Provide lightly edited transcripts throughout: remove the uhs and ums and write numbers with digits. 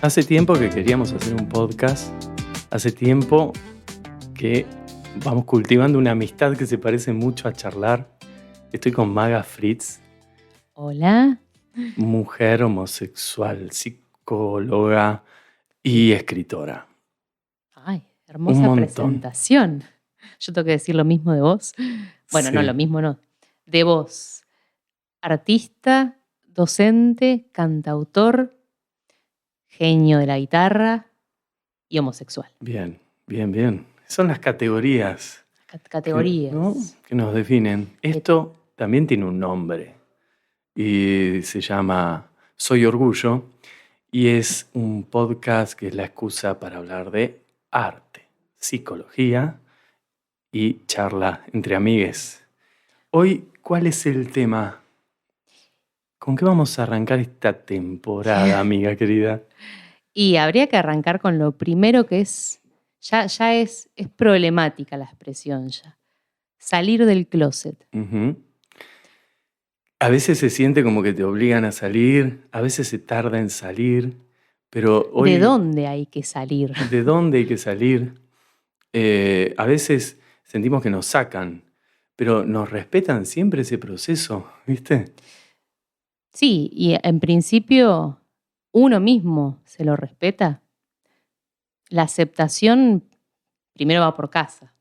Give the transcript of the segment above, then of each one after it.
Hace tiempo que queríamos hacer un podcast, hace tiempo que vamos cultivando una amistad que se parece mucho a charlar. Estoy con Maga Fritz, Hola. mujer homosexual, psicóloga y escritora. Ay, Un hermosa montón. presentación. Yo tengo que decir lo mismo de vos. Bueno, Sí. no, lo mismo no. De vos. Artista, docente, cantautor, genio de la guitarra y homosexual. Bien. Son las categorías Categorías. que nos definen. Esto también tiene un nombre y se llama Soy Orgullo y es un podcast que es la excusa para hablar de arte, psicología y charla entre amigues. Hoy, ¿cuál es el tema? ¿Con qué vamos a arrancar esta temporada, amiga querida? Y habría que arrancar con lo primero que es, ya es problemática la expresión ya. Salir del closet. Ujú. A veces se siente como que te obligan a salir, a veces se tarda en salir, pero hoy... ¿De dónde hay que salir? ¿De dónde hay que salir? A veces sentimos que nos sacan, pero nos respetan siempre ese proceso, ¿viste? Sí, y en principio uno mismo se lo respeta. La aceptación primero va por casa,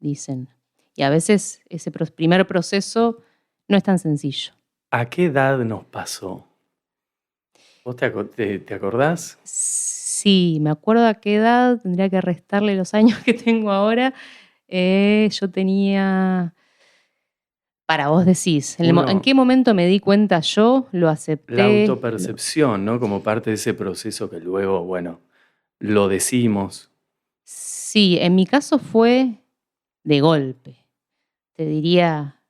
dicen. Y a veces ese primer proceso no es tan sencillo. ¿A qué edad nos pasó? ¿Vos te acordás? Sí, me acuerdo a qué edad, tendría que restarle los años que tengo ahora. Yo tenía... Para vos decís, ¿en qué momento me di cuenta yo? Lo acepté. La autopercepción, ¿no? Como parte de ese proceso que luego, bueno, lo decimos. Sí, en mi caso fue de golpe. Te diría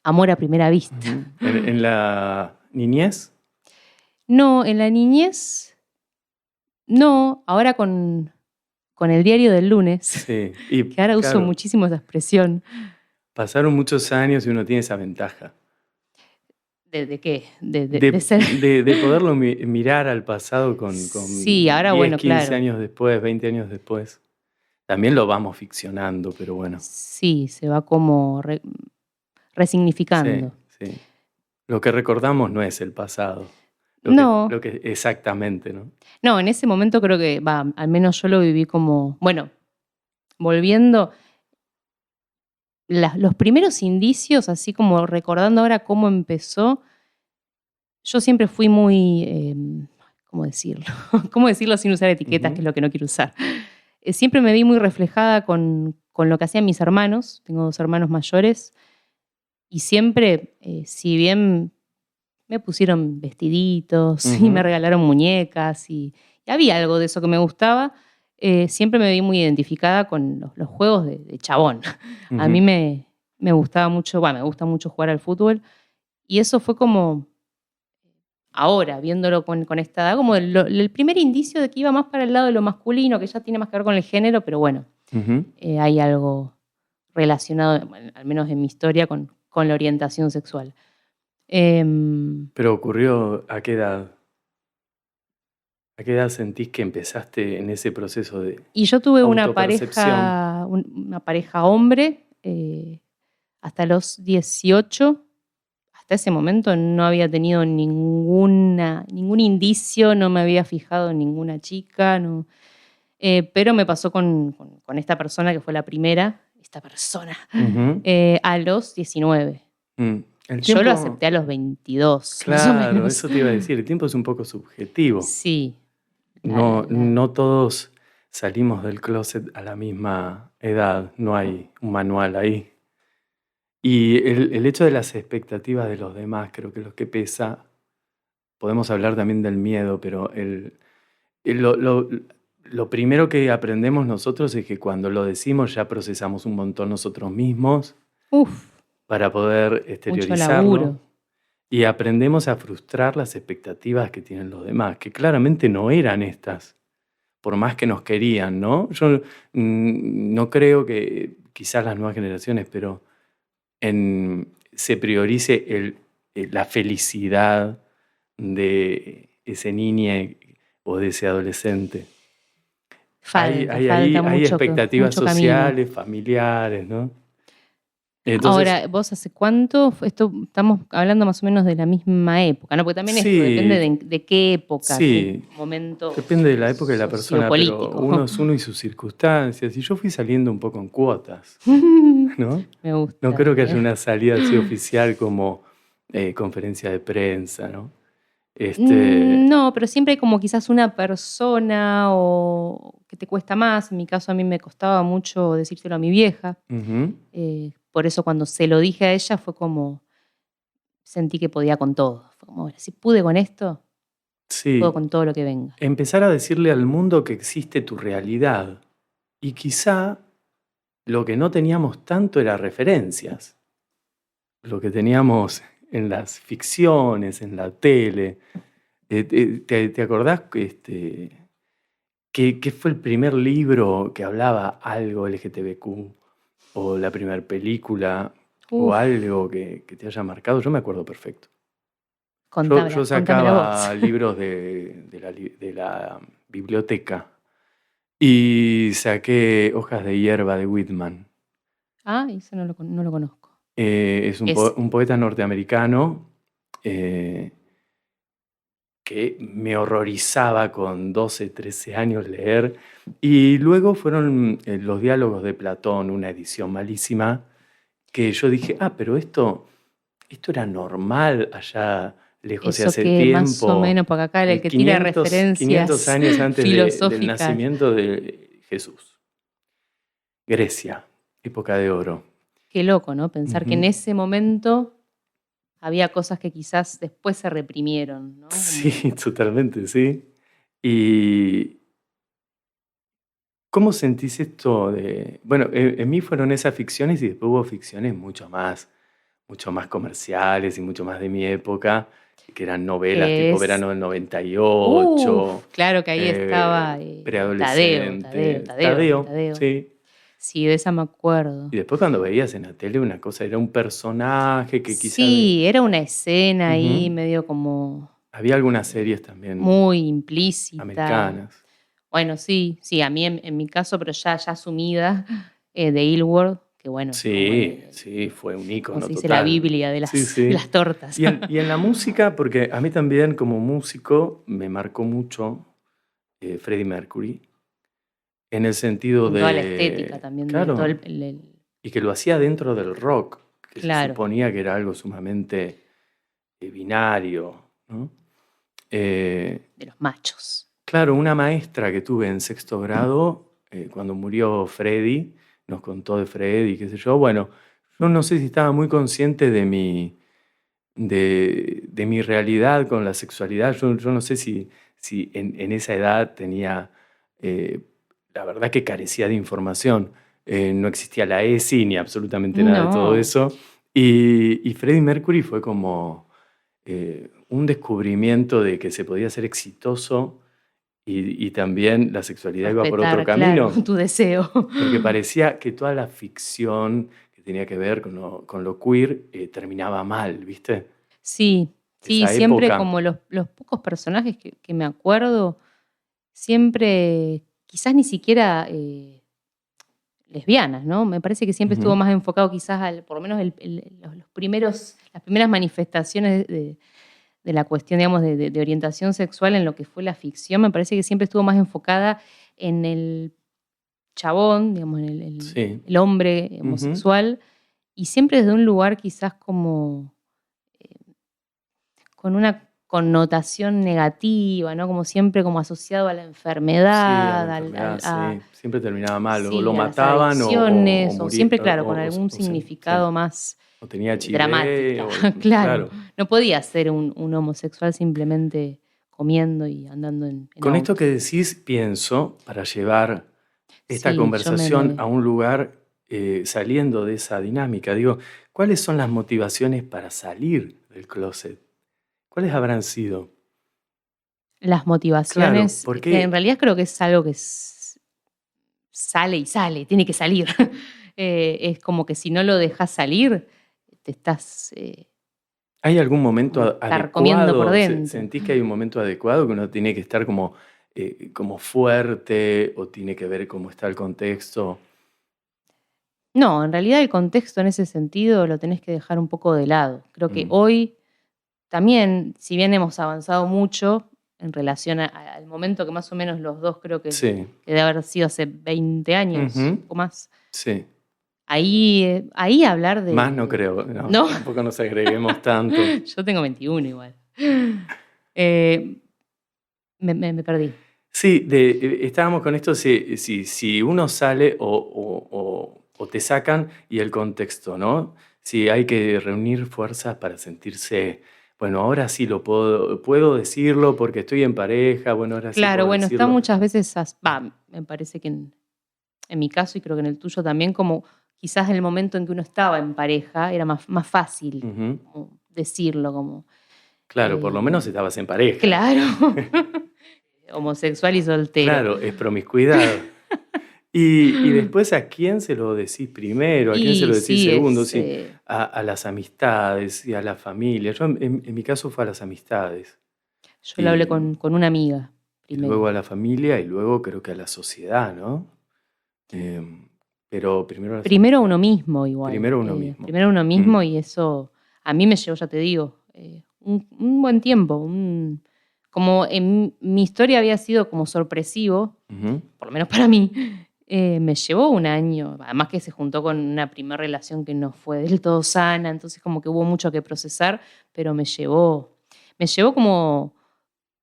amor a primera vista. Ujú. ¿En la niñez? No, en la niñez, no. Ahora con el diario del lunes, Sí. Y que ahora uso claro, muchísimo esa expresión. pasaron muchos años y uno tiene esa ventaja. ¿De qué? De ser... De poderlo mirar al pasado con Sí, ahora 10, bueno, 15 claro. años después, 20 años después. También lo vamos ficcionando, pero bueno. Sí, se va como resignificando. Sí. Lo que recordamos no es el pasado. No, Lo que exactamente, ¿no? no, en ese momento creo que, al menos yo lo viví como, bueno, volviendo, los primeros indicios, así como recordando ahora cómo empezó, yo siempre fui muy, ¿cómo decirlo? ¿Cómo decirlo sin usar etiquetas, que es lo que no quiero usar? Siempre me vi muy reflejada con lo que hacían mis hermanos. Tengo 2 hermanos mayores. Y siempre, si bien me pusieron vestiditos y me regalaron muñecas y había algo de eso que me gustaba, siempre me vi muy identificada con los juegos de chabón. A mí me gustaba mucho, me gusta mucho jugar al fútbol. Y eso fue como, ahora, viéndolo con esta edad, como el primer indicio de que iba más para el lado de lo masculino, que ya tiene más que ver con el género, pero bueno, hay algo relacionado, bueno, al menos en mi historia, con la orientación sexual. Pero ocurrió ¿a qué edad? ¿A qué edad sentís que empezaste en ese proceso de Y yo tuve una autopercepción? pareja hombre hasta los 18. Hasta ese momento no había tenido ningún indicio, no me había fijado en ninguna chica, no. Pero me pasó con esta persona que fue la primera, a los 19. El Yo lo tiempo, acepté a los 22, más o claro, menos. eso te iba a decir, el tiempo es un poco subjetivo. Sí. No todos salimos del closet a la misma edad, no hay un manual ahí. Y el hecho de las expectativas de los demás creo que es lo que pesa. Podemos hablar también del miedo, pero lo primero que aprendemos nosotros es que cuando lo decimos ya procesamos un montón nosotros mismos Uf, para poder mucho exteriorizarlo. laburo. Y aprendemos a frustrar las expectativas que tienen los demás, que claramente no eran estas, por más que nos querían, ¿no? Yo no creo que quizás las nuevas generaciones, pero se priorice la felicidad de ese niño o de ese adolescente. Falta Hay mucho, expectativas mucho camino. sociales, familiares, ¿no? Entonces, Ahora, ¿vos hace cuánto? Esto estamos hablando más o menos de la misma época, ¿no? Porque también esto depende sí, de qué época, sí, qué momento depende de la época de la persona, pero sociopolítico. uno es uno y sus circunstancias. Y yo fui saliendo un poco en cuotas, ¿no? Me gusta. No creo que haya una salida así oficial como conferencia de prensa, ¿no? No, pero siempre hay como quizás una persona o que te cuesta más. En mi caso a mí me costaba mucho decírselo a mi vieja. Ujú. Por eso cuando se lo dije a ella fue como, sentí que podía con todo. Fue como, bueno, si pude con esto, puedo Sí, con todo lo que venga. empezar a decirle al mundo que existe tu realidad. Y quizá lo que no teníamos tanto era referencias. Lo que teníamos en las ficciones, en la tele. ¿Te acordás qué fue el primer libro que hablaba algo LGTBQ? ¿O la primera película? ¿O Uf, algo que te haya marcado? Yo me acuerdo perfecto. Yo contámela vos. sacaba libros de la biblioteca y saqué Hojas de hierba de Whitman. Eso no lo conozco. Es un poeta norteamericano que me horrorizaba con 12, 13 años leer. Y luego fueron los diálogos de Platón, una edición malísima, que yo dije, pero esto era normal allá lejos y Eso hace que más o tiempo, menos, porque acá el que tira 500 referencias años antes del filosóficas. nacimiento de Jesús. Grecia, época de oro. Qué loco, ¿no? Pensar que en Ujú. ese momento había cosas que quizás después se reprimieron, ¿no? Sí, totalmente, sí. ¿Y cómo sentís esto de...? Bueno, en mí fueron esas ficciones y después hubo ficciones mucho más comerciales y mucho más de mi época, que eran novelas Que tipo es. Verano del 98, Claro que ahí estaba preadolescente, Tadeo, Tadeo. sí. Sí, de esa me acuerdo. Y después cuando veías en la tele una cosa, era un personaje que quizás... Sí, era una escena ahí Ujú. medio como Había algunas series también muy implícita. americanas. Bueno, sí, a mí en mi caso, pero ya asumida, de Ilworld, que bueno, es como Sí, sí, fue un como ícono se dice, la total. Biblia de Sí, de sí. las tortas. Y en la música, porque a mí también como músico me marcó mucho Freddie Mercury, en el sentido Con toda la estética de, también de todo claro, y que lo hacía dentro del rock, que se claro, suponía que era algo sumamente binario, ¿no? de los machos. Claro, una maestra que tuve en sexto grado, cuando murió Freddie, nos contó de Freddie, qué sé yo. Bueno, yo no sé si estaba muy consciente de mi realidad con la sexualidad. Yo no sé si en esa edad tenía, eh, la verdad que carecía de información. No existía la ESI ni absolutamente nada de todo No, eso. Y Freddie Mercury fue como un descubrimiento de que se podía ser exitoso y también la sexualidad iba por otro respetar, claro, camino, tu deseo. porque parecía que toda la ficción que tenía que ver con lo queer terminaba mal, ¿viste? Sí, Esa siempre época. como los pocos personajes que me acuerdo, siempre, quizás ni siquiera lesbianas, ¿no? Me parece que siempre estuvo Ujú. más enfocado quizás por lo menos las primeras manifestaciones de la cuestión, digamos, de orientación sexual en lo que fue la ficción, me parece que siempre estuvo más enfocada en el chabón, digamos, en Sí. el hombre Ujú. homosexual, y siempre desde un lugar quizás como con una connotación negativa, ¿no? Como siempre como asociado a la Sí, a la enfermedad, enfermedad, sí. Siempre terminaba mal. O lo sí, a las mataban adicciones, o moría, siempre, claro, con algún sí. significado más O tenía HIV, dramática, claro. claro. No podía ser un homosexual simplemente comiendo y andando en Con esto auto. que decís, pienso, para llevar esta Sí, conversación a un lugar saliendo de esa dinámica, digo, ¿cuáles son las motivaciones para salir del closet? ¿Cuáles habrán sido? las Claro, motivaciones, que en porque realidad creo que es algo que sale y sale, tiene que salir. Es como que si no lo dejas salir, te estás ¿hay algún momento como carcomiendo por adecuado? dentro. ¿Sentís que hay un momento adecuado que uno tiene que estar como como fuerte o tiene que ver cómo está el contexto? No, en realidad el contexto en ese sentido lo tenés que dejar un poco de lado. Creo que Mm, hoy también, si bien hemos avanzado mucho en relación al momento que más o menos los dos creo sí. que debe haber sido hace 20 años, Ujú, un poco más, sí. ahí hablar Más no creo, no, No, tampoco nos agreguemos tanto. yo tengo 21 igual. Eh, me perdí. Sí, estábamos con esto, si uno sale o te sacan y el contexto, ¿no? Si hay que reunir fuerzas para sentirse, bueno, ahora sí puedo decirlo porque estoy en pareja, bueno, ahora sí Claro, puedo bueno, está decirlo. muchas veces, me parece que en mi caso y creo que en el tuyo también, como quizás el momento en que uno estaba en pareja era más fácil Ujú. como decirlo, como, Claro, por lo eh, menos estabas en pareja. claro, homosexual y soltero. Claro, es promiscuidad. Y después, ¿a quién se lo decís primero? ¿A quién se Y lo decís sí, segundo? Sí, a las amistades y a la familia. Yo, en mi caso, fue a las amistades. yo lo hablé Y, con una amiga y luego primero. a la familia y luego creo que a la sociedad, ¿no? Pero primero a las Primero uno amistades. mismo igual, Primero uno mismo. primero uno Mm, mismo y eso a mí me llevó, ya te digo, un buen tiempo. Como en mi historia había sido como sorpresivo, ujú, por lo menos para mí, me llevó un año, además que se juntó con una primera relación que no fue del todo sana, entonces como que hubo mucho que procesar, pero me llevó como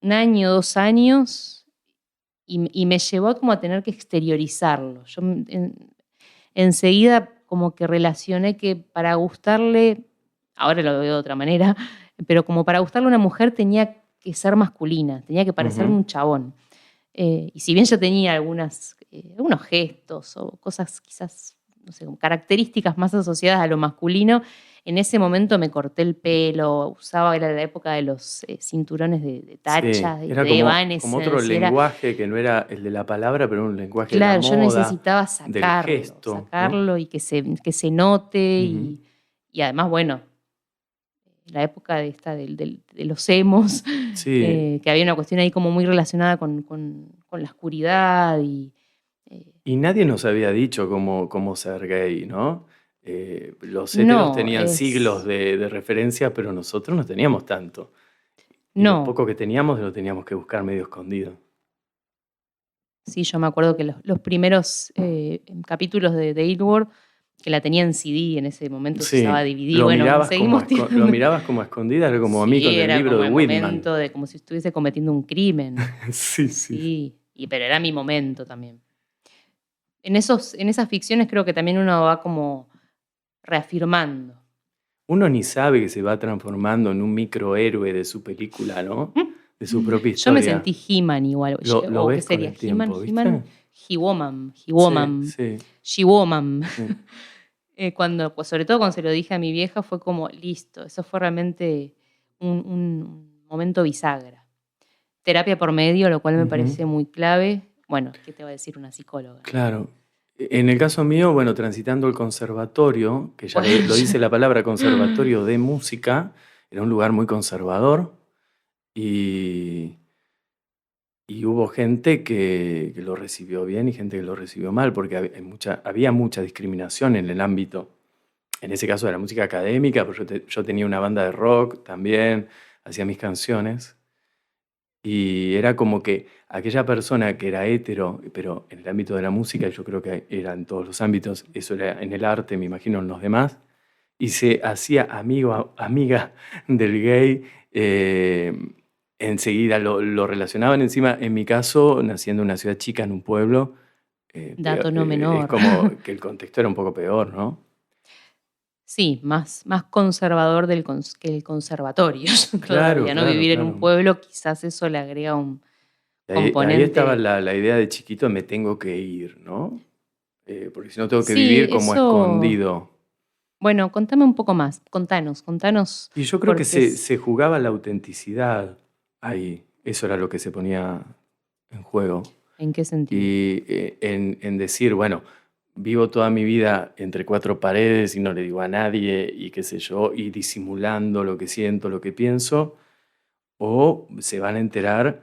un año, 2 años, y me llevó como a tener que exteriorizarlo. Yo enseguida como que relacioné que para gustarle, ahora lo veo de otra manera, pero como para gustarle a una mujer tenía que ser masculina, tenía que parecerme ujú. un chabón. Y si bien yo tenía algunos gestos o cosas quizás, no sé, como características más asociadas a lo masculino, en ese momento me corté el pelo, era la época de los cinturones de Sí, tacha, era de como otro Evanescence, y era, lenguaje que no era el de la palabra, pero un lenguaje de la claro, yo moda, necesitaba del gesto, ¿no? sacarlo y que se note Ujú. y además, bueno, la época de los emos, Sí, que había una cuestión ahí como muy relacionada con la oscuridad eh, y nadie nos había dicho cómo ser gay, ¿no? Los heteros no, tenían siglos de referencia, pero nosotros no teníamos tanto. Y lo no, poco que teníamos lo teníamos que buscar medio escondido. sí, yo me acuerdo que los primeros capítulos de Aylward, que la tenía en CD, en ese momento se usaba Sí, DVD, bueno, como seguimos lo tirando. mirabas como a escondidas, era como a mí Sí, con el era libro como de el Whitman. momento de como si estuviese cometiendo un crimen. Sí, sí. Sí, pero era mi momento también. En esas ficciones creo que también uno va como reafirmando. Uno ni sabe que se va transformando en un microhéroe de su película, ¿no? De su propia Yo me historia. sentí He-Man igual, Lo o ¿qué ves con sería? el He-Man, tiempo, ¿viste? He-Man, He-Woman, Sí, He-Woman, sí, She-Woman. sí. Pues sobre todo cuando se lo dije a mi vieja fue como, listo, eso fue realmente un momento bisagra. Terapia por medio, lo cual me Ujú. parece muy clave. Bueno, ¿qué te va a decir una psicóloga? Claro. En el caso mío, bueno, transitando el conservatorio, que ya Bueno, lo dice la palabra conservatorio de música, era un lugar muy conservador y, y hubo gente que lo recibió bien y gente que lo recibió mal, porque había mucha discriminación en el ámbito, en ese caso de la música académica, pero yo tenía una banda de rock también, hacía mis canciones. Y era como que aquella persona que era hetero, pero en el ámbito de la música, yo creo que era en todos los ámbitos, eso era en el arte, me imagino en los demás, y se hacía amiga del gay, enseguida lo relacionaban. Encima, en mi caso, naciendo en una ciudad chica, en un pueblo, dato no es menor. como que el contexto era un poco peor, ¿no? Sí, más conservador que el conservatorio Claro, todavía, ¿no? claro, Vivir en un claro. pueblo quizás eso le agrega un Ahí estaba componente. la idea de chiquito, me tengo que ir, ¿no? Porque si no tengo que Sí, vivir como eso. escondido. Bueno, contame un poco más. Contanos, Y yo creo que porque se jugaba la autenticidad ahí. Eso era lo que se ponía en juego. ¿en qué sentido? Y en decir, bueno, vivo toda mi vida entre cuatro paredes y no le digo a nadie y qué sé yo, y disimulando lo que siento, lo que pienso, o se van a enterar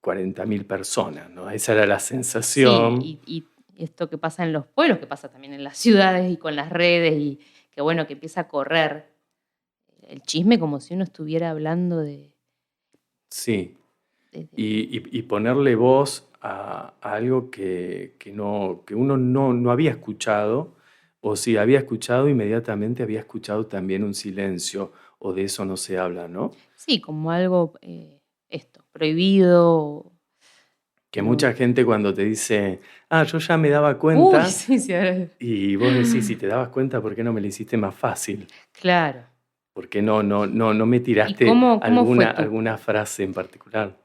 40.000 personas, ¿no? Esa era la Sí, sensación. y esto que pasa en los pueblos, que pasa también en las ciudades y con las redes, y que bueno, que empieza a correr el chisme como si uno estuviera hablando Sí. de- Y ponerle voz a algo que uno no había escuchado, o si había escuchado, inmediatamente había escuchado también un silencio, o de eso no se habla, ¿no? sí, como algo prohibido. Que mucha No. gente cuando te dice, yo ya me daba Uy, cuenta, sí, sí, ahora. y vos decís, si te dabas cuenta, ¿por qué no me lo hiciste más fácil? Claro. ¿Por qué no me ¿Y tiraste cómo fue alguna frase en particular?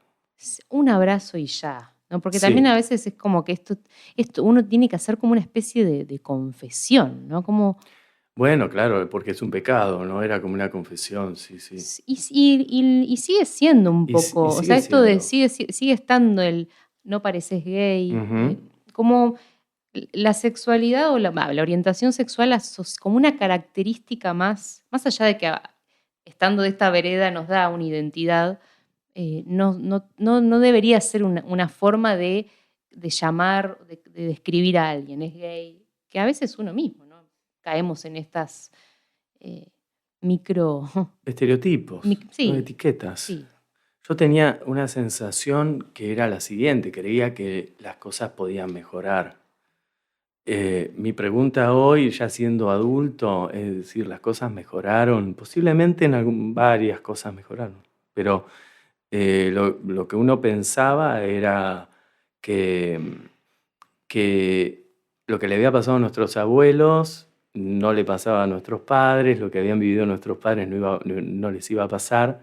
un abrazo y ya? ¿No? Porque también Sí. a veces es como que esto uno tiene que hacer como una especie de confesión, ¿no? Como, Bueno, claro, porque es un pecado, ¿no? Era como una confesión, sí, sí. y sigue siendo un Y poco, o sea, sigue esto de siendo. sigue estando el no pareces gay, Ujú. como la sexualidad o la orientación sexual como una característica más allá de que estando de esta vereda nos da una identidad, no debería ser una forma de llamar, de describir a alguien, es gay, que a veces uno mismo, ¿no? Caemos en estas eh, micro... Estereotipos, ¿no? Sí, Etiquetas. sí. Yo tenía una sensación que era la siguiente, creía que las cosas podían mejorar. Mi pregunta hoy, ya siendo adulto, es decir, las cosas mejoraron, posiblemente varias cosas mejoraron, pero lo que uno pensaba era que, que lo que le había pasado a nuestros abuelos no le pasaba a nuestros padres, lo que habían vivido nuestros padres no les iba a pasar.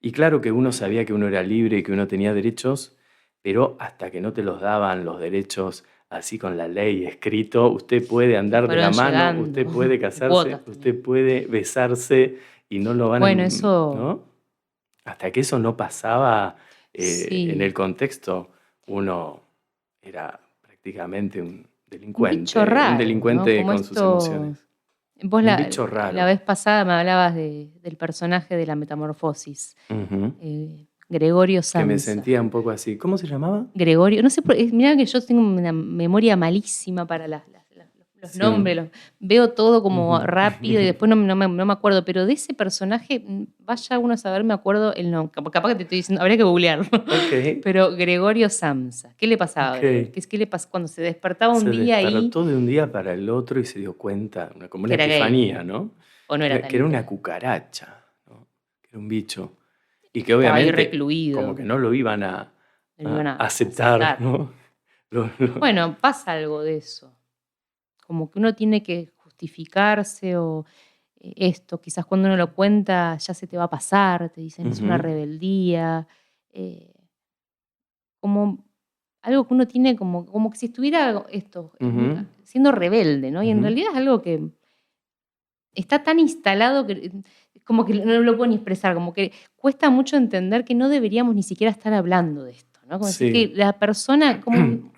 Y claro que uno sabía que uno era libre y que uno tenía derechos, pero hasta que no te los daban los derechos así con la ley escrito, usted puede Que andar de la fueron mano, llegando, usted puede en casarse, cuotas también. usted puede besarse y no lo van a... Bueno, eso ¿No? Hasta que eso no pasaba en el sí, contexto, uno era prácticamente un bicho un raro, ¿no? delincuente Como con sus esto. emociones. Vos Un la, bicho la raro. vez pasada me hablabas del personaje de la Metamorfosis, Ujú. Gregorio Que me Samsa. sentía un poco así. ¿Cómo se llamaba? Gregorio, no sé, mirá que yo tengo una memoria malísima para los Sí. nombres, veo todo como Ujú. rápido y después no me acuerdo, pero de ese personaje, vaya uno a saber, me acuerdo el nombre, capaz que te estoy diciendo, habría que googlearlo, Ok, pero Gregorio Samsa, ¿qué le pasaba a Gregorio? ok. ¿Qué le pasó cuando se despertaba un Se día ahí despertó de un día para el otro y se dio cuenta, como una que era gay? epifanía, ¿no? ¿O no era tan Que era una gay? cucaracha, ¿no? Que era un bicho. Y Que que estaba ahí obviamente como recluido, que no lo iban a, no lo a iban a aceptar, aceptar. ¿no? Lo- Bueno, pasa algo de eso, como que uno tiene que justificarse o esto, quizás cuando uno lo cuenta ya se te va a pasar, te dicen es una Ujú, rebeldía, eh, como algo que uno tiene como que si estuviera ujú, siendo rebelde, ¿no? Y en ujú. realidad es algo que está tan instalado que como que no lo puedo ni expresar, como que cuesta mucho entender que no deberíamos ni siquiera estar hablando de esto, ¿no? Como decir que Sí. la persona, como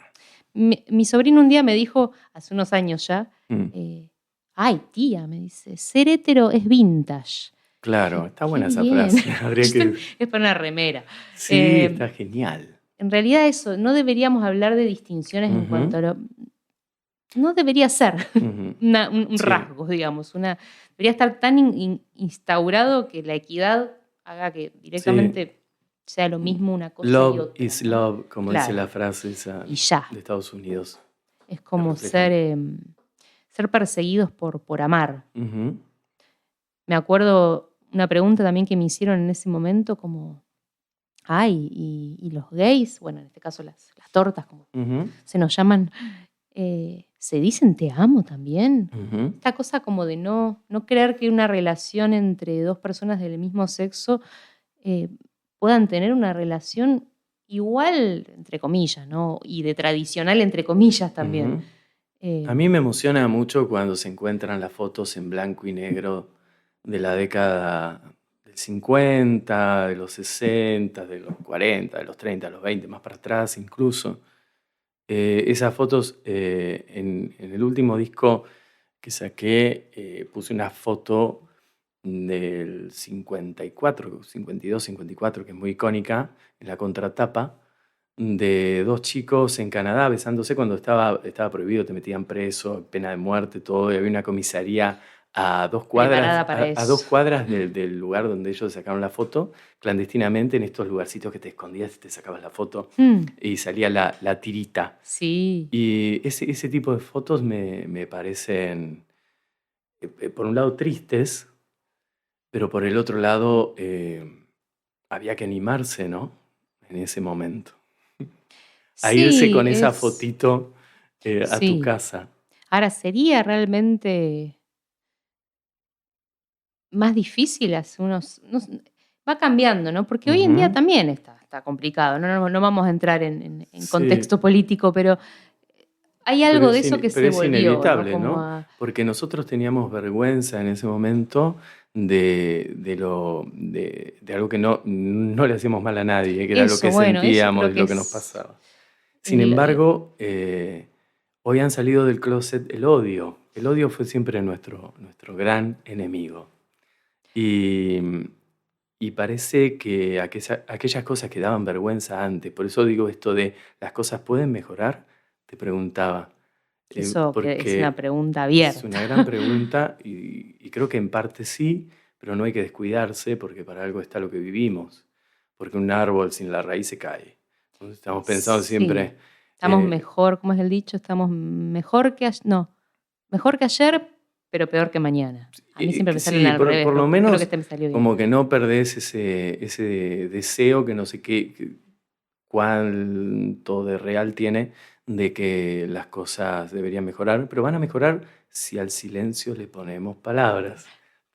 mi sobrino un día me dijo, hace unos años ya, Mm, eh, ay, tía, me dice, ser hetero es vintage. claro, Dije, está qué buena esa bien. frase. Habría que... Es para una remera. Sí, Eh, está genial. en realidad eso, no deberíamos hablar de distinciones en Ujú, cuanto a lo... No debería ser ujú. un Sí, rasgo, digamos. Debería estar tan instaurado que la equidad haga que sí. directamente sea lo mismo una cosa y Love otra, is ¿no? love, como dice Claro, la frase esa y ya. de Estados Unidos, Es que como refleja. ser perseguidos por amar. Ujú, Me acuerdo una pregunta también que me hicieron en ese momento, como, ay, y los gays, bueno, en este caso las tortas, como ujú, se nos llaman, ¿se dicen te amo también? ujú, Esta cosa como de no creer que una relación entre dos personas del mismo sexo eh, puedan tener una relación igual, entre comillas, ¿no? Y de tradicional, entre comillas también. ujú. Eh, A mí me emociona mucho cuando se encuentran las fotos en blanco y negro de la década del 50, de los 60, de los 40, de los 30, de los 20, más para atrás incluso. Esas fotos en el último disco que saqué, puse una foto del 54, 52, 54, que es muy icónica, en la contratapa, de dos chicos en Canadá besándose cuando estaba prohibido, te metían preso, pena de muerte, todo, y había una comisaría a 2 cuadras, Preparada para a 2 eso. cuadras del lugar donde ellos sacaron la foto, clandestinamente en estos lugarcitos que te escondías y te sacabas la foto y salía la tirita. Sí. Y ese tipo de fotos me parecen, por un lado, tristes, pero por el otro lado, había que animarse, ¿no? En ese momento. A irse Sí, con esa fotito a tu sí. casa. Ahora, sería realmente más difícil hace unos... va cambiando, ¿no? Porque hoy en día también está complicado. No vamos a entrar en Sí, contexto político, pero hay pero algo de eso que pero se es volvió, ¿no? inevitable, Como ¿no? Porque nosotros teníamos vergüenza en ese momento de algo que no le hacíamos mal a nadie, que era lo que eso, bueno, eso sentíamos creo y que lo que nos es... pasaba. Sin embargo, hoy han salido del closet el odio. El odio fue siempre nuestro gran enemigo. Y parece que aquellas cosas que daban vergüenza antes, por eso digo esto de ¿las cosas pueden mejorar? Te preguntaba. Eso que es una Porque pregunta es una gran abierta. pregunta y creo que en parte sí, pero no hay que descuidarse porque para algo está lo que vivimos. Porque un árbol sin la raíz se cae. Entonces estamos pensando Sí. siempre, Estamos mejor, ¿cómo es el dicho? Estamos mejor que... mejor que ayer, pero peor que mañana. A mí siempre me salen sí, al revés. por lo Creo que menos este me salió bien. como que no perdés ese deseo que no sé qué, cuánto de real tiene de que las cosas deberían mejorar, pero van a mejorar si al silencio le ponemos palabras.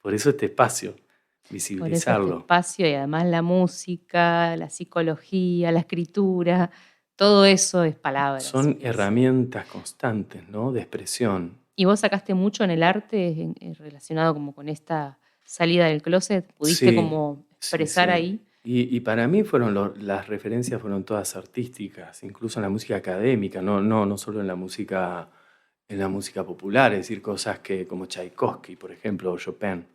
Por eso este espacio, Por eso este visibilizarlo. espacio y además la música, la psicología, la escritura, todo eso es palabras. Son herramientas constantes, ¿no? De expresión. ¿Y vos sacaste mucho en el arte relacionado como con esta salida del closet? ¿Pudiste Sí, como sí, expresar sí. ahí? Y para mí las referencias fueron todas artísticas, incluso en la música académica, no solo en la música popular, es decir, cosas que, como Tchaikovsky, por ejemplo, o Chopin,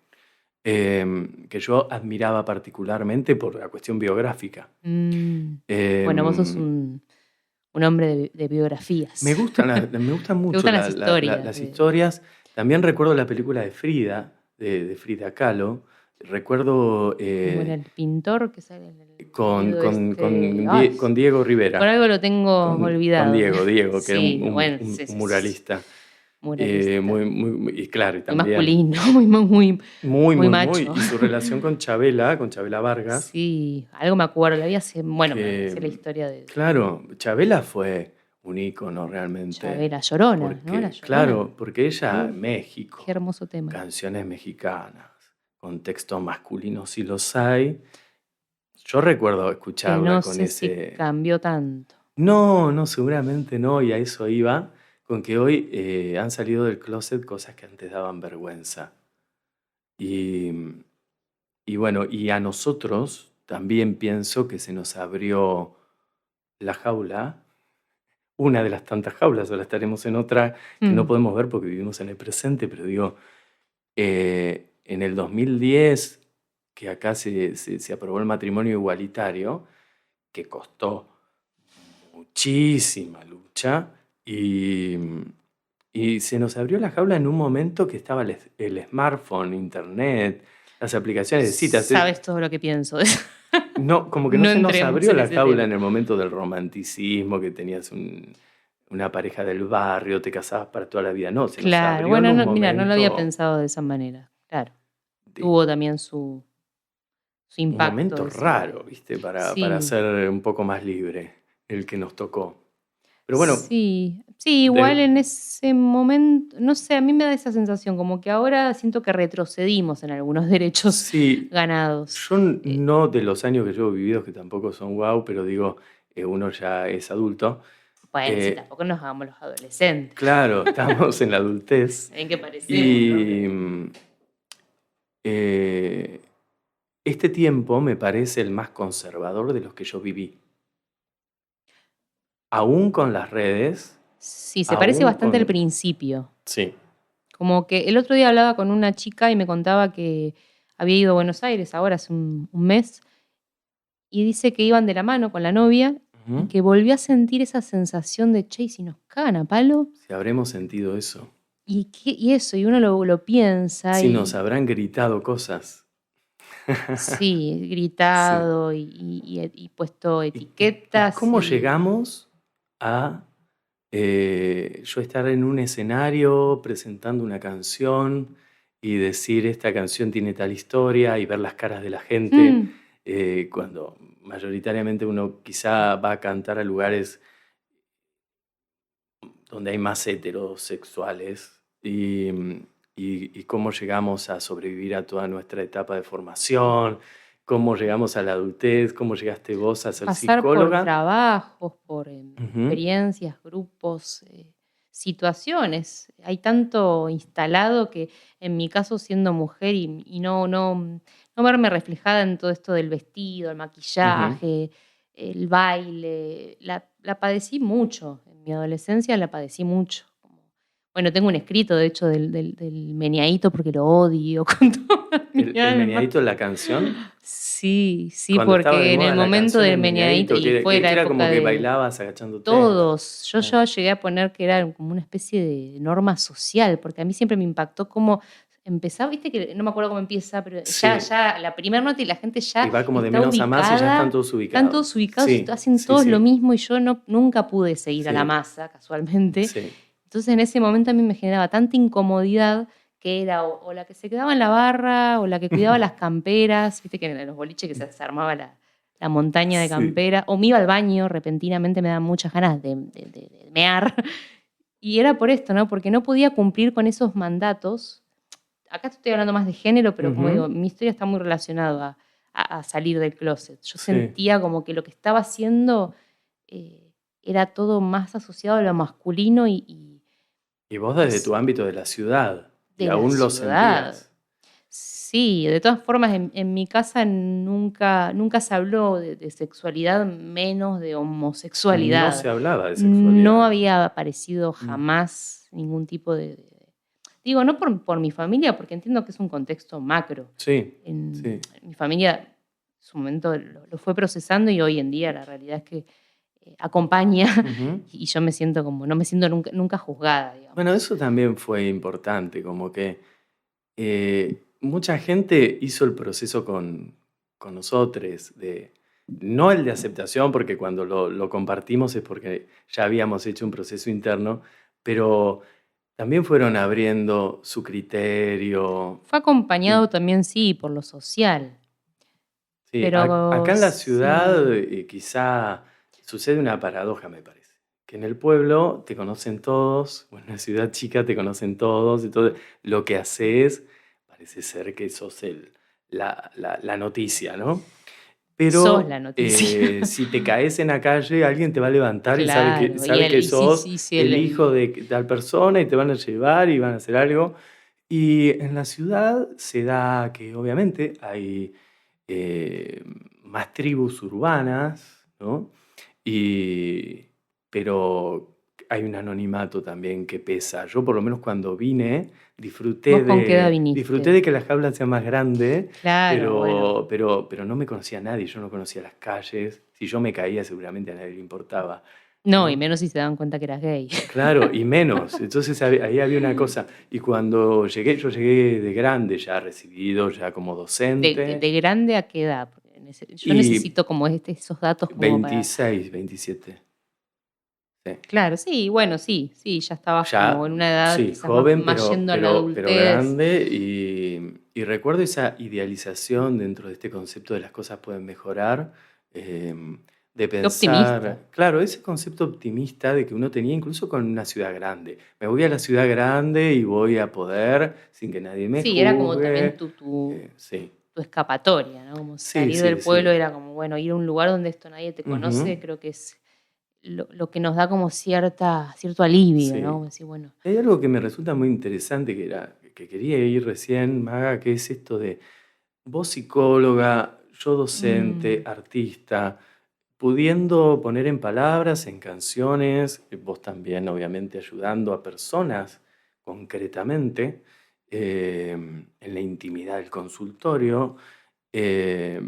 que yo admiraba particularmente por la cuestión biográfica. Bueno, vos sos Em, un hombre de biografías. me gustan Te mucho gustan las historias. las historias. También recuerdo la película de Frida, de Frida Kahlo. Recuerdo Como era el pintor que sale en el con, marido con, este. con, Ay, Die- con Diego por Rivera, algo lo tengo con olvidado. Diego, que era Sí, bueno, sí, un sí, sí. muralista. Muralista. Y claro, y Muy también masculino, muy, muy muy. macho. Y su relación con Chabela Vargas, Sí, algo me acuerdo. La vi hace. Bueno, me sé la que, historia de claro, Chabela fue un ícono realmente. Chabela Llorona, ¿no? La Porque, Llorona. claro, porque ella, Uf, qué México, hermoso tema. canciones mexicanas, con textos masculinos si los hay. Yo recuerdo Que escucharla no con sé si ese... cambió tanto. No, seguramente no, y a eso iba, con que hoy han salido del closet cosas que antes daban vergüenza. Y, y bueno, y a nosotros también pienso que se nos abrió la jaula, una de las tantas jaulas, ahora estaremos en otra que no podemos ver porque vivimos en el presente, pero digo, en el 2010, que acá se aprobó el matrimonio igualitario, que costó muchísima lucha y se nos abrió la jaula en un momento que estaba el smartphone, internet, las aplicaciones de citas. Sabes todo lo que pienso. No, como que no No se nos entremos abrió en la ese jaula tema. en el momento del romanticismo, que tenías una pareja del barrio, te casabas para toda la vida. No, se nos Claro, abrió en bueno, un mira, no lo había momento, pensado de esa manera. Claro, de- tuvo también su un impacto momento eso raro, ¿viste? Para Sí, ser un poco más libre, el que nos tocó. Pero bueno, sí, sí, igual de- en ese momento, no sé, a mí me da esa sensación, como que ahora siento que retrocedimos en algunos derechos sí, ganados. yo no de los años que llevo vividos, que tampoco son guau, pero digo, uno ya es adulto. Bueno, sí, tampoco nos hagamos los adolescentes. Claro, estamos en la adultez. ¿En qué parecemos, no? Y eh, este tiempo me parece el más conservador de los que yo viví. Aún con las redes, Sí, se parece aún bastante al con... principio. Sí. Como que el otro día hablaba con una chica y me contaba que había ido a Buenos Aires ahora hace un mes y dice que iban de la mano con la novia y que volvió a sentir esa sensación de, che, ¿y si nos cagan a palo? Si habremos sentido eso. Y eso, y uno lo piensa Si y nos habrán gritado cosas. sí, Sí. gritado y puesto ¿Y etiquetas cómo llegamos a yo estar en un escenario presentando una canción y decir esta canción tiene tal historia y ver las caras de la gente cuando mayoritariamente uno quizá va a cantar a lugares donde hay más heterosexuales y cómo llegamos a sobrevivir a toda nuestra etapa de formación, cómo llegamos a la adultez, cómo llegaste vos a ser pasar por psicóloga. trabajos, por Ujú, experiencias, grupos, situaciones. Hay tanto instalado que en mi caso siendo mujer y no verme reflejada en todo esto del vestido, el ujú. maquillaje, el baile, la padecí mucho. En mi adolescencia la padecí mucho. Bueno, tengo un escrito, de hecho, del meneadito porque lo odio con toda mi El alma. meneadito de la canción, Sí, sí, cuando estaba de porque en el moda la momento canción del El meneadito, meneadito, y fue la que era como época que de bailabas agachándote. todos, yo Ah, ya llegué a poner que era como una especie de norma social, porque a mí siempre me impactó cómo empezaba, viste que no me acuerdo cómo empieza, pero sí, ya la primera nota y la gente y ya va como de está menos a más y ya ubicada, están todos ubicados y Sí, hacen sí, todos lo sí, mismo y yo nunca pude seguir a la sí, masa, casualmente. sí. Entonces en ese momento a mí me generaba tanta incomodidad que era o la que se quedaba en la barra o la que cuidaba las camperas, viste que en los boliches que se armaba la montaña de Sí. campera, o me iba al baño, repentinamente me daban muchas ganas de mear. Y era por esto, ¿no? Porque no podía cumplir con esos mandatos. Acá estoy hablando más de género, pero como digo, Ujú, mi historia está muy relacionada a salir del closet. Yo sí. sentía como que lo que estaba haciendo era todo más asociado a lo masculino Y vos y desde tu ámbito de la ciudad, y de la aún lo ciudad. sentías. Sí, de todas formas, en mi casa nunca se habló de sexualidad, menos de No homosexualidad. se hablaba de No sexualidad. había aparecido Mm, jamás ningún tipo digo, no por mi familia, porque entiendo que es un contexto macro. sí, En sí. mi familia, en su momento lo fue procesando y hoy en día la realidad es que acompaña Ujú. y yo me siento como, no me siento nunca juzgada, Bueno, digamos. eso también fue importante, como que mucha gente hizo el proceso con nosotros, no el de aceptación, porque cuando lo compartimos es porque ya habíamos hecho un proceso interno, pero también fueron abriendo su criterio. Fue Y acompañado también, sí, por lo social, sí, pero acá en la ciudad sí. quizá sucede una paradoja, me parece. Que en el pueblo te conocen todos, o en una ciudad chica te conocen todos, y todo lo que haces parece ser que sos la noticia, ¿no? Sos la Pero noticia. si te caes en la calle, alguien te va a levantar y Claro, sabe que sí, sos sí, sí, el hijo de tal persona y te van a llevar y van a hacer algo. Y en la ciudad se da que obviamente hay eh, más tribus urbanas, ¿no? Y, pero hay un anonimato también que pesa. Yo por lo menos cuando vine ¿Vos con qué edad viniste? disfruté de que la jaula sea más grande, Claro, bueno. pero no me conocía a nadie, yo no conocía las calles. Si yo me caía seguramente a nadie le importaba, No, y ¿no? menos si se daban cuenta que eras gay. Claro, y menos. Entonces ahí había una cosa. Y cuando llegué, yo llegué de grande, ya recibido, ya como docente, ¿De grande a qué edad? Porque yo y necesito como esos datos como para... 26, 27. Sí. Claro, sí, bueno, sí, sí, ya estabas como Ya, en una edad sí, quizás más, joven, más yendo a la pero adultez. grande. Y recuerdo esa idealización dentro de este concepto de las cosas pueden mejorar, eh, de Qué optimista. pensar, claro, ese concepto optimista de que uno tenía incluso con una ciudad grande. Me voy a la ciudad grande y voy a poder, sin que nadie me Sí, era como también juzgue. tu Sí, escapatoria, ¿no? Como sí, salir del sí, pueblo sí. era como, bueno, ir a un lugar donde esto nadie te Ujú, conoce, creo que es lo que nos da como cierto alivio, ¿no? sí. Como decir, bueno, Hay algo que me resulta muy interesante que quería ir recién, Maga, que es esto de vos psicóloga, yo docente, mm, artista, pudiendo poner en palabras, en canciones, vos también obviamente ayudando a personas concretamente, en la intimidad del consultorio, eh,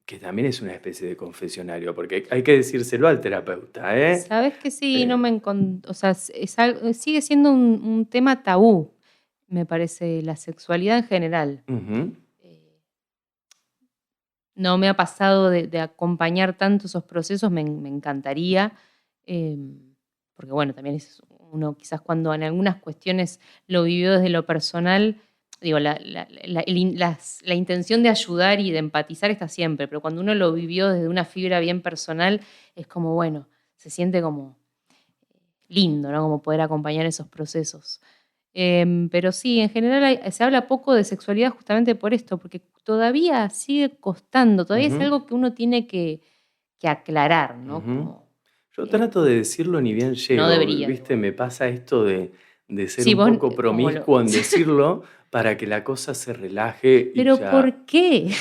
que también es una especie de confesionario, porque hay que decírselo al terapeuta, ¿eh? Sabes que sí, o sea, sigue siendo un tema tabú, me parece, la sexualidad en general. Ujú. No me ha pasado de acompañar tanto esos procesos, me encantaría, porque bueno, también es uno quizás cuando en algunas cuestiones lo vivió desde lo personal, digo, la intención de ayudar y de empatizar está siempre, pero cuando uno lo vivió desde una fibra bien personal, es como, bueno, se siente como lindo, ¿no? Como poder acompañar esos procesos. Pero sí, en general se habla poco de sexualidad justamente por esto, porque todavía sigue costando, todavía es Ujú. algo que uno tiene que aclarar, ¿no? Ujú. Como, Yo trato de decirlo ni bien no llego, debería ¿viste? igual. Me pasa esto de ser Sí, un vos poco como promiscuo en decirlo para que la cosa se relaje y pero ya. ¿por qué?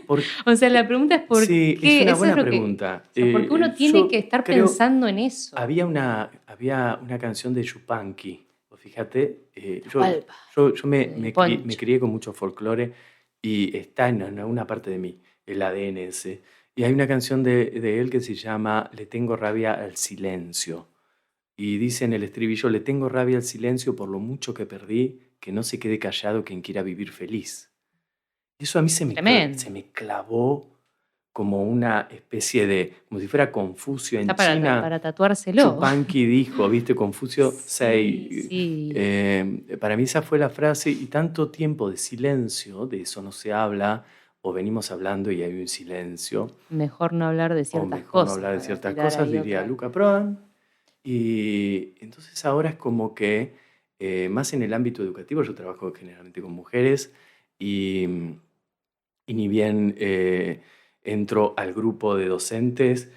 Por- O sea, la pregunta es ¿por sí, es qué? una Eso es buena lo que, pregunta. o sea, ¿por qué uno tiene que Yo estar creo, pensando en eso? había una canción de Yupanqui, vos fíjate, Atahualpa, yo el me poncho. crié con mucho folclore y está en alguna parte de mí, el ADN ese. Y hay una canción de él que se llama Le tengo rabia al silencio. Y dice en el estribillo, le tengo rabia al silencio por lo mucho que perdí, que no se quede callado quien quiera vivir feliz. Eso a mí se Tremendo. me clavó como una especie de, como si fuera Confucio en Está China. para tatuárselo. Chupanqui dijo, ¿viste? Confucio Sí, Sei. sí. Para mí esa fue la frase y tanto tiempo de silencio, de eso no se habla, o venimos hablando y hay un silencio, Mejor no hablar de o ciertas mejor no cosas hablar de para ciertas tirar cosas, ahí diría otra. Luca Prodan. Y entonces ahora es como que, más en el ámbito educativo, yo trabajo generalmente con mujeres y, y ni bien entro al grupo de docentes,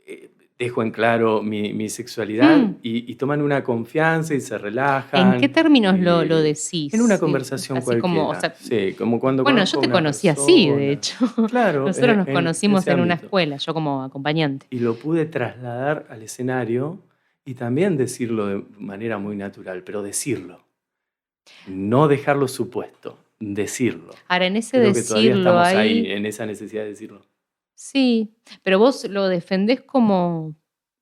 eh, dejo en claro mi sexualidad Hmm. y toman una confianza y se ¿En qué relajan. términos lo Y en una decís? conversación Así como, o cualquiera, sea, sí, como cuando bueno, yo conozco a te una conocí así, de persona. hecho. Claro, Nosotros nos en conocimos ese en una ámbito. escuela, yo como acompañante. Y lo pude trasladar al escenario y también decirlo de manera muy natural, pero decirlo, no dejarlo supuesto, decirlo. Ahora, en ese Creo que todavía decirlo estamos ahí, ahí, en esa necesidad de decirlo. sí, pero vos lo defendés como,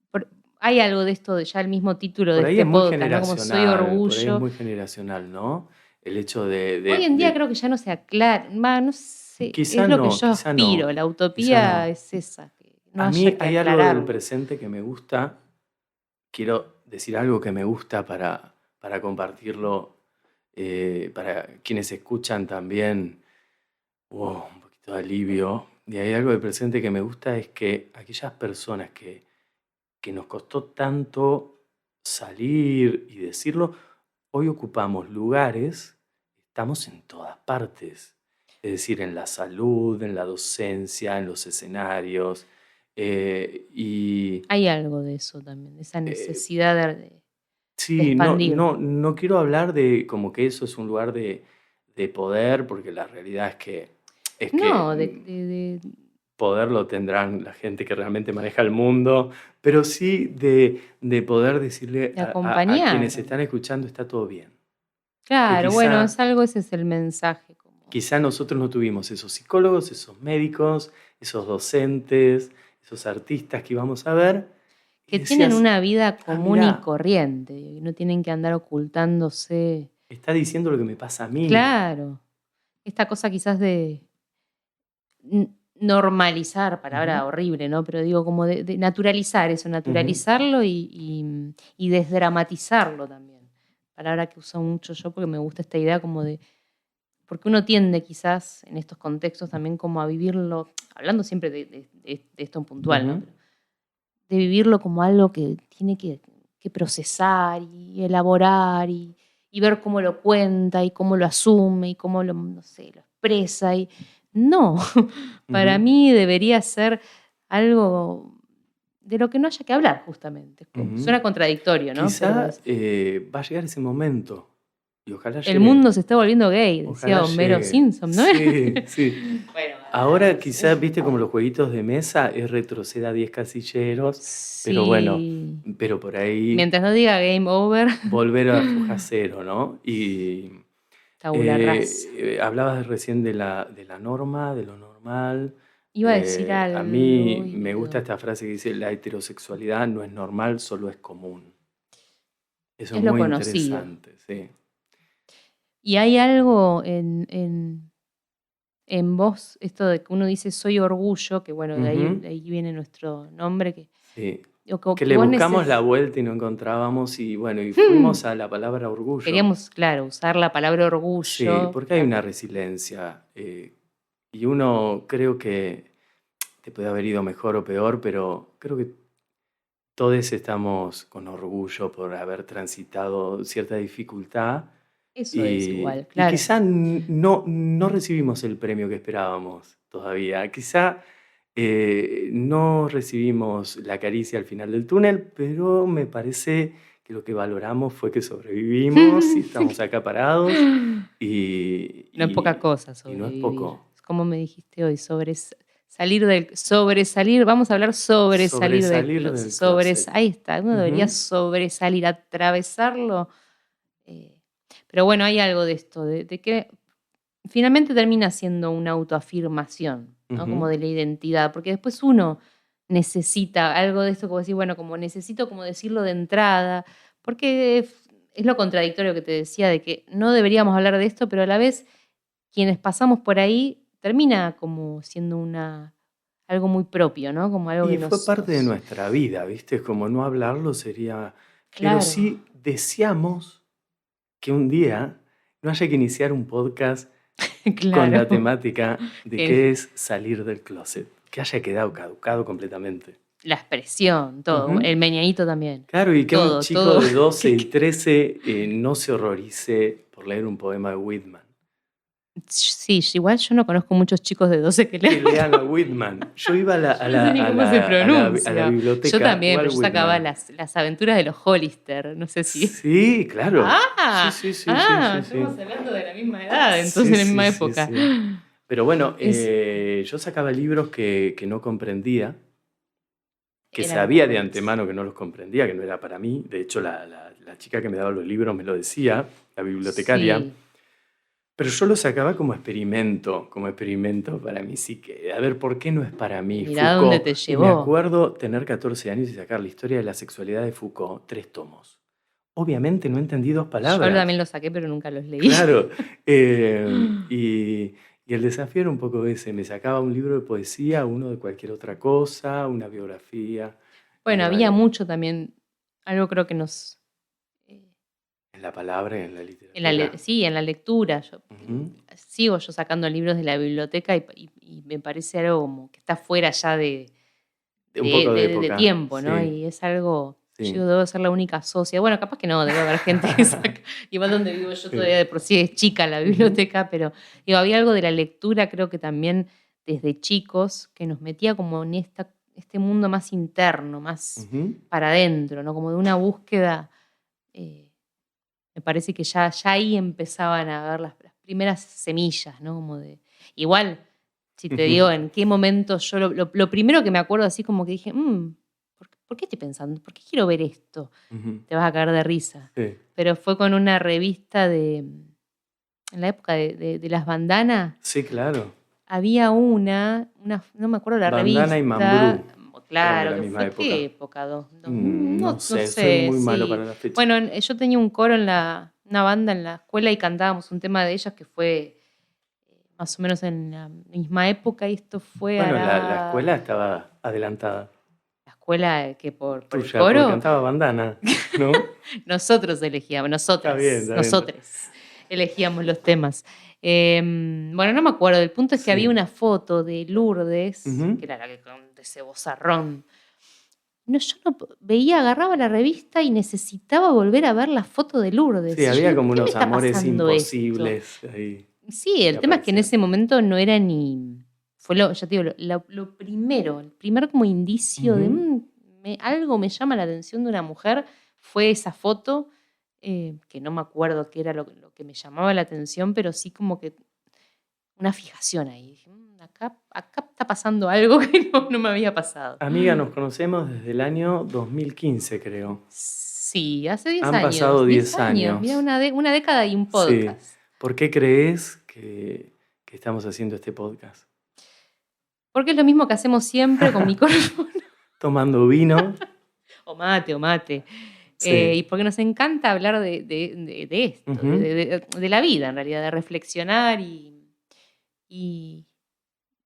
por- hay algo de esto, de ya el mismo título de Por ahí este es muy podcast, ¿no? Como soy generacional, por ahí es orgullo. muy generacional, ¿no? El hecho de, Hoy de- en día de- creo que ya no se aclara, no sé, quizá es lo que no, yo quizá aspiro, no, la quizá utopía no. es esa, que no A mí haya que hay algo del aclararlo. presente que me gusta, quiero decir algo que me gusta para compartirlo, para quienes escuchan también. Un poquito de alivio. Y hay algo del presente que me gusta, es que aquellas personas que nos costó tanto salir y decirlo, hoy ocupamos lugares, estamos en todas partes. Es decir, en la salud, en la docencia, en los escenarios. Y Hay algo de eso también, de esa eh, necesidad de sí, no, expandir. no, no quiero hablar de como que eso es un lugar de poder, porque la realidad es que No, poder lo tendrán la gente que realmente maneja el mundo, pero sí de poder decirle de a quienes acompañar. están escuchando está todo bien. Que Claro, bueno, es quizá, algo, ese es el mensaje. Como quizá nosotros no tuvimos esos psicólogos, esos médicos, esos docentes, esos artistas que íbamos a ver, y que tienen decías, una vida ah, común y mirá, corriente, y no tienen que andar ocultándose. está diciendo lo que me pasa a mí. Claro, esta cosa quizás de normalizar, palabra Ujú, horrible, ¿no? Pero digo, como de naturalizar eso, ujú, naturalizarlo y desdramatizarlo también. Palabra que uso mucho yo porque me gusta esta idea como de, porque uno tiende quizás en estos contextos también como a vivirlo, hablando siempre de esto en puntual, ¿no? ujú, Pero de vivirlo como algo que tiene que procesar y elaborar y ver cómo lo cuenta y cómo lo asume y cómo lo, no sé, lo expresa. Y no, para ujú, mí debería ser algo de lo que no haya que hablar, justamente. ujú. Suena contradictorio, ¿no? Pero Quizá va a llegar ese momento y ojalá el llegue. mundo se está volviendo gay, Ojalá decía Homero llegue. Simpson, ¿no? Sí, sí. Bueno, Ahora no sé. quizás, viste, como los jueguitos de mesa, es retroceda 10 casilleros, pero bueno, Sí. pero por ahí Mientras no diga game over, volver a foja cero, ¿no? Y tabula rasa. hablabas recién de la norma, de lo normal. Iba a decir algo. A mí me gusta esta frase que dice, la heterosexualidad no es normal, solo es común. Eso es lo muy conocido. interesante, sí. Y hay algo en vos, esto de que uno dice soy orgullo, que bueno, de ahí viene nuestro nombre. Sí. Que le buscamos la vuelta y no encontrábamos y bueno, y fuimos a la palabra orgullo. Queríamos, claro, usar la palabra orgullo. Sí, porque hay una resiliencia y uno creo que te puede haber ido mejor o peor, pero creo que todos estamos con orgullo por haber transitado cierta dificultad. Eso es igual, claro. Y quizá no recibimos el premio que esperábamos todavía. Quizá no recibimos la caricia al final del túnel, pero me parece que lo que valoramos fue que sobrevivimos y estamos acá parados. No es poca cosa sobrevivir. Y no es poco. Como me dijiste hoy, sobresalir, vamos a hablar sobresalir del closet. Ahí está, uno debería sobresalir, atravesarlo. Pero bueno, hay algo de esto, de que finalmente termina siendo una autoafirmación, ¿no? Como de la identidad, porque después uno necesita algo de esto, como decir, bueno, como necesito como decirlo de entrada, porque es lo contradictorio que te decía, de que no deberíamos hablar de esto, pero a la vez quienes pasamos por ahí termina como siendo algo muy propio, ¿no? Como algo y fue parte de nuestra vida, ¿viste? Como no hablarlo sería... Claro. Pero sí deseamos que un día no haya que iniciar un podcast con la temática de qué es salir del closet, que haya quedado caducado completamente. La expresión, todo, el meñadito también. Claro, y que un chico de 12 y 13 no se horrorice por leer un poema de Whitman. Sí, igual yo no conozco muchos chicos de 12 que lean a Whitman. Yo iba a la biblioteca. Yo también, pero yo sacaba las aventuras de los Hollister, no sé si... Sí, claro. Sí. Estamos hablando de la misma edad, entonces de la misma época. Sí. Pero bueno, yo sacaba libros que no comprendía, que sabía de antemano que no los comprendía, que no era para mí. De hecho, la chica que me daba los libros me lo decía, la bibliotecaria. Sí. Pero yo lo sacaba como experimento para mi psique. A ver, ¿por qué no es para mí? Mirá Foucault. Dónde te llevó. Y me acuerdo tener 14 años y sacar la historia de la sexualidad de Foucault, 3 tomos. Obviamente no entendí 2 palabras. Yo también los saqué, pero nunca los leí. Claro. Y el desafío era un poco ese. Me sacaba un libro de poesía, uno de cualquier otra cosa, una biografía. Bueno, había mucho también. Algo creo que nos... En la palabra y en la literatura. Sí, en la lectura. Sigo yo sacando libros de la biblioteca y me parece algo como que está fuera ya de tiempo, ¿no? Sí. Y es algo... Sí. Yo debo ser la única socia. Bueno, capaz que no, debe haber gente que saca. Igual donde vivo yo todavía de por sí es chica la biblioteca, pero digo, había algo de la lectura, creo que también desde chicos, que nos metía como en este mundo más interno, más para adentro, ¿no? Como de una búsqueda... me parece que ya ahí empezaban a ver las primeras semillas, ¿no? Como de... Igual, si te digo en qué momento yo... Lo primero que me acuerdo así como que dije, ¿por qué estoy pensando? ¿Por qué quiero ver esto? Te vas a caer de risa. Sí. Pero fue con una revista en la época de las bandanas. Sí, claro. Había una no me acuerdo la revista. Bandana y Mambrú. Claro, que fue época. ¿Qué época? No sé, soy muy malo para la fecha. Bueno, yo tenía un coro una banda en la escuela y cantábamos un tema de ellas que fue más o menos en la misma época y esto fue la escuela estaba adelantada. La escuela que por el Tuya, coro... cantaba bandana, ¿no? Nosotros elegíamos, nosotros elegíamos los temas. Bueno, no me acuerdo, el punto es que había una foto de Lourdes, que era la que con ese vozarrón. No, yo no veía, agarraba la revista y necesitaba volver a ver la foto de Lourdes. Sí, había como unos amores imposibles ahí. Sí, el tema es que en ese momento no era ni... ya te digo, lo primero, el primer como indicio de algo me llama la atención de una mujer fue esa foto, que no me acuerdo qué era lo que me llamaba la atención, pero sí como que una fijación ahí. Dije, acá está pasando algo que no me había pasado. Amiga, nos conocemos desde el año 2015, creo. Sí, hace 10 años. Han pasado 10 años. Mira, una década y un podcast. Sí. ¿Por qué crees que estamos haciendo este podcast? Porque es lo mismo que hacemos siempre con micrófono. Tomando vino. O mate. Sí. Y porque nos encanta hablar de esto, de la vida en realidad, de reflexionar y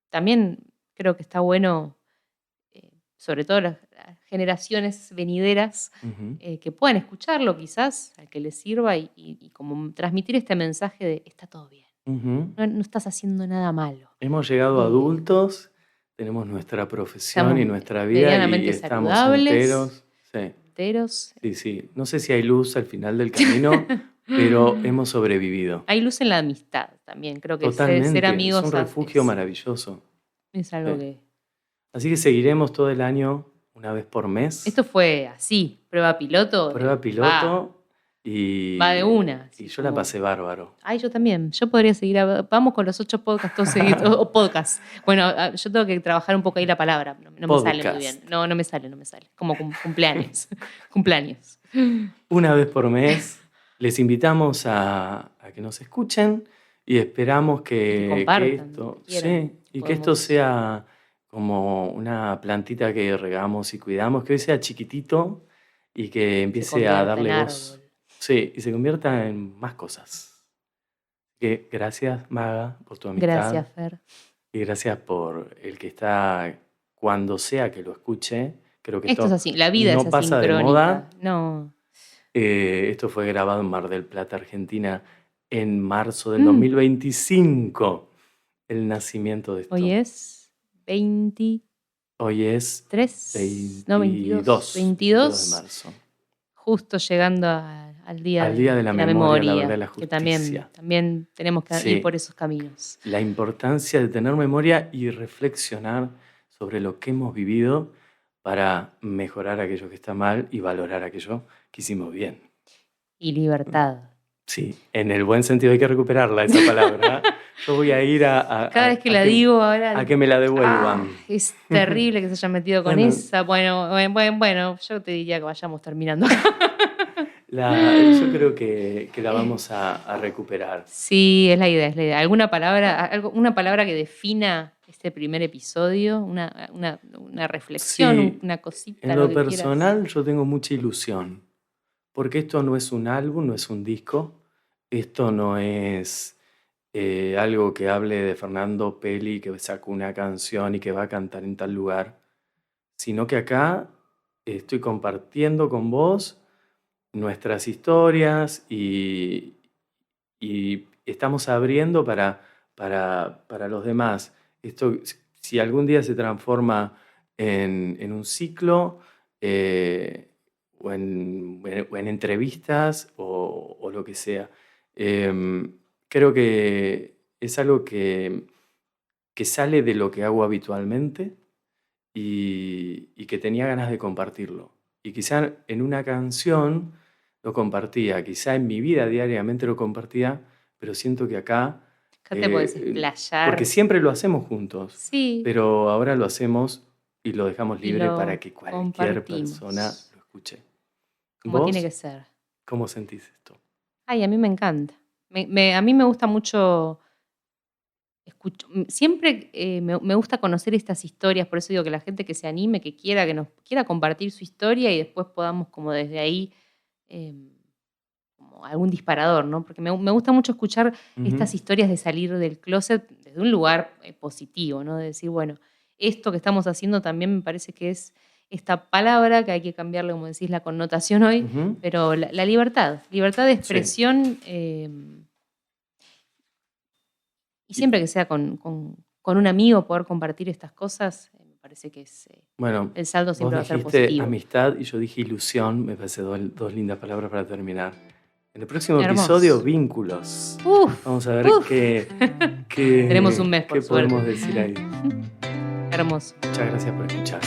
también creo que está bueno, sobre todo las generaciones venideras, que puedan escucharlo quizás, a que les sirva y como transmitir este mensaje de está todo bien, no estás haciendo nada malo. Hemos llegado adultos, tenemos nuestra profesión y nuestra vida y medianamente estamos saludables, enteros. Sí. No sé si hay luz al final del camino, pero hemos sobrevivido. Hay luz en la amistad también, creo que Totalmente, ser amigos es un refugio maravilloso. Es algo que... Así que seguiremos todo el año, una vez por mes. Esto fue así, prueba piloto. Y... Va de una. Y yo la pasé bárbaro. Ay, yo también. Yo podría seguir... Vamos con los 8 podcasts todos seguidos. O podcasts. Bueno, yo tengo que trabajar un poco ahí la palabra. No me sale muy bien. No me sale. Como cumpleaños. Cumpleaños. Una vez por mes. Les invitamos a que nos escuchen y esperamos que compartan, que esto sea como una plantita que regamos y cuidamos, que hoy sea chiquitito y que empiece a darle voz. Sí, y se convierta en más cosas. Que gracias, Maga, por tu amistad. Gracias, Fer. Y gracias por el que está, cuando sea que lo escuche. Creo que esto es así, la vida no es pasa asincrónica. de moda. No. Esto fue grabado en Mar del Plata, Argentina, en marzo del 2025. El nacimiento de esto. Hoy es 20... Hoy es 22 de marzo. Justo llegando al día de la memoria, la verdad, de la Que justicia. también tenemos que ir por esos caminos. La importancia de tener memoria y reflexionar sobre lo que hemos vivido para mejorar aquello que está mal y valorar aquello que hicimos bien. Y libertad. Sí, en el buen sentido hay que recuperarla esa palabra. Yo voy a ir cada vez que la digo ahora... A que me la devuelvan. Es terrible que se hayan metido con esa. Bueno, yo te diría que vayamos terminando. Yo creo que la vamos a recuperar. Sí, es la idea. ¿Alguna palabra, una palabra que defina este primer episodio? Una reflexión, una cosita. En lo personal yo tengo mucha ilusión. Porque esto no es un álbum, no es un disco. Esto no es algo que hable de Fernando Peli, que sacó una canción y que va a cantar en tal lugar. Sino que acá estoy compartiendo con vos nuestras historias y estamos abriendo para los demás. Esto, si algún día se transforma en un ciclo o en entrevistas o lo que sea, creo que es algo que sale de lo que hago habitualmente y que tenía ganas de compartirlo. Y quizá en una canción lo compartía, quizá en mi vida diariamente lo compartía, pero siento que acá te podés explayar. Porque siempre lo hacemos juntos, sí, pero ahora lo hacemos y lo dejamos libre para que cualquier persona lo escuche. Como tiene que ser. ¿Cómo sentís esto? Ay, a mí me encanta. A mí me gusta mucho... Siempre me gusta conocer estas historias, por eso digo que la gente que se anime, que nos quiera compartir su historia y después podamos como desde ahí, como algún disparador, ¿no? Porque me gusta mucho escuchar estas historias de salir del closet desde un lugar positivo, ¿no? De decir, bueno, esto que estamos haciendo también me parece que es esta palabra que hay que cambiarle, como decís, la connotación hoy, pero la libertad de expresión... Y siempre que sea con un amigo poder compartir estas cosas, me parece que es el saldo siempre va a ser positivo. Amistad y yo dije ilusión, me parece dos lindas palabras para terminar. En el próximo episodio, vínculos. Vamos a ver qué tenemos un mes, por qué podemos decir ahí. Hermoso. Muchas gracias por escuchar.